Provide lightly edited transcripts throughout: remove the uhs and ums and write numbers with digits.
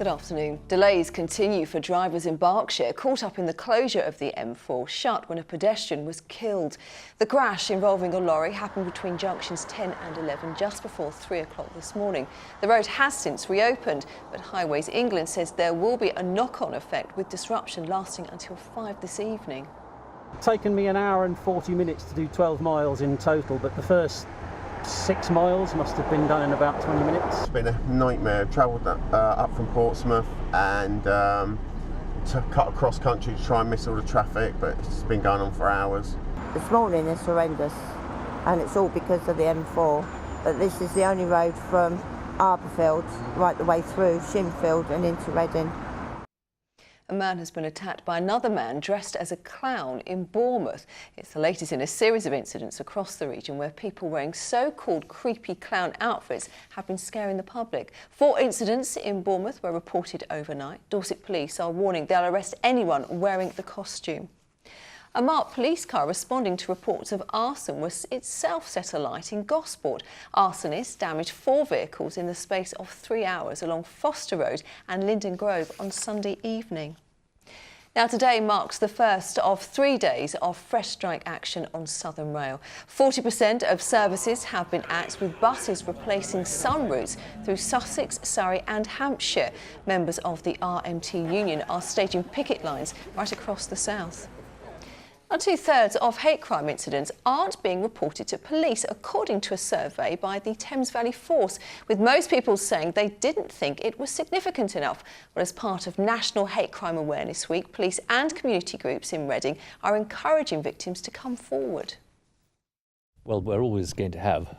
Good afternoon. Delays continue for drivers in Berkshire caught up in the closure of the M4 shut when a pedestrian was killed. The crash involving a lorry happened between junctions 10 and 11 just before 3 o'clock this morning. The road has since reopened, but Highways England says there will be a knock-on effect with disruption lasting until 5 this evening. It's taken me an hour and 40 minutes to do 12 miles in total, but the first 6 miles must have been done in about 20 minutes. It's been a nightmare. I've travelled up from Portsmouth and to cut across country to try and miss all the traffic, but it's been going on for hours. This morning is horrendous, and it's all because of the M4. But this is the only road from Arborfield right the way through Shinfield and into Reading. A man has been attacked by another man dressed as a clown in Bournemouth. It's the latest in a series of incidents across the region where people wearing so-called creepy clown outfits have been scaring the public. 4 incidents in Bournemouth were reported overnight. Dorset police are warning they'll arrest anyone wearing the costume. A marked police car responding to reports of arson was itself set alight in Gosport. Arsonists damaged 4 vehicles in the space of 3 hours along Foster Road and Linden Grove on Sunday evening. Now today marks the first of 3 days of fresh strike action on Southern Rail. 40% of services have been axed, with buses replacing some routes through Sussex, Surrey and Hampshire. Members of the RMT union are staging picket lines right across the south. Now, 2/3 of hate crime incidents aren't being reported to police, according to a survey by the Thames Valley Force, with most people saying they didn't think it was significant enough. Well, as part of National Hate Crime Awareness Week, police and community groups in Reading are encouraging victims to come forward. Well, we're always going to have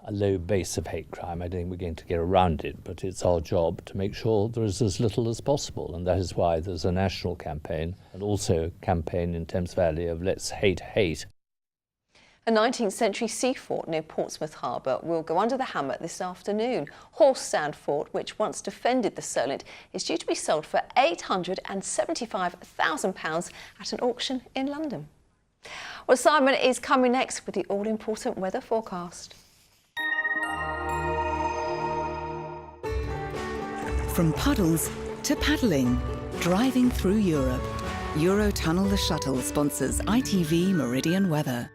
a low base of hate crime. I don't think we're going to get around it, but it's our job to make sure there is as little as possible, and that is why there's a national campaign and also a campaign in Thames Valley of Let's Hate Hate. A 19th century sea fort near Portsmouth Harbour will go under the hammer this afternoon. Horse Sand Fort, which once defended the Solent, is due to be sold for £875,000 at an auction in London. Well, Simon is coming next with the all-important weather forecast. From puddles to paddling, driving through Europe. Eurotunnel the Shuttle sponsors ITV Meridian weather.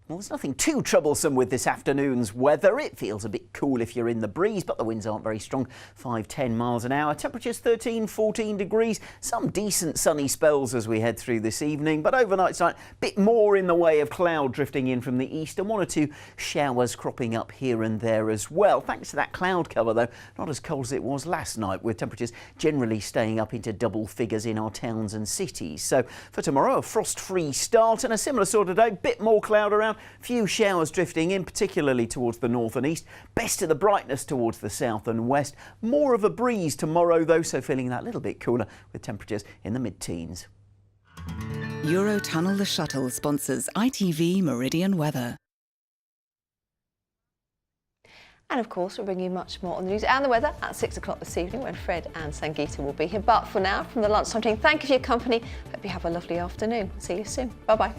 Well, there's nothing too troublesome with this afternoon's weather. It feels a bit cool if you're in the breeze, but the winds aren't very strong, 5-10 miles an hour. Temperatures 13-14 degrees. Some decent sunny spells as we head through this evening, but overnight tonight, a bit more in the way of cloud drifting in from the east and 1 or 2 showers cropping up here and there as well. Thanks to that cloud cover, though, not as cold as it was last night, with temperatures generally staying up into double figures in our towns and cities. So for tomorrow, a frost-free start and a similar sort of day, bit more cloud around. Few showers drifting in, particularly towards the north and east. Best of the brightness towards the south and west. More of a breeze tomorrow, though, so feeling that little bit cooler with temperatures in the mid-teens. Eurotunnel the Shuttle sponsors ITV Meridian weather. And of course, we'll bring you much more on the news and the weather at 6 o'clock this evening when Fred and Sangeeta will be here. But for now, from the lunchtime team, thank you for your company. Hope you have a lovely afternoon. See you soon. Bye-bye.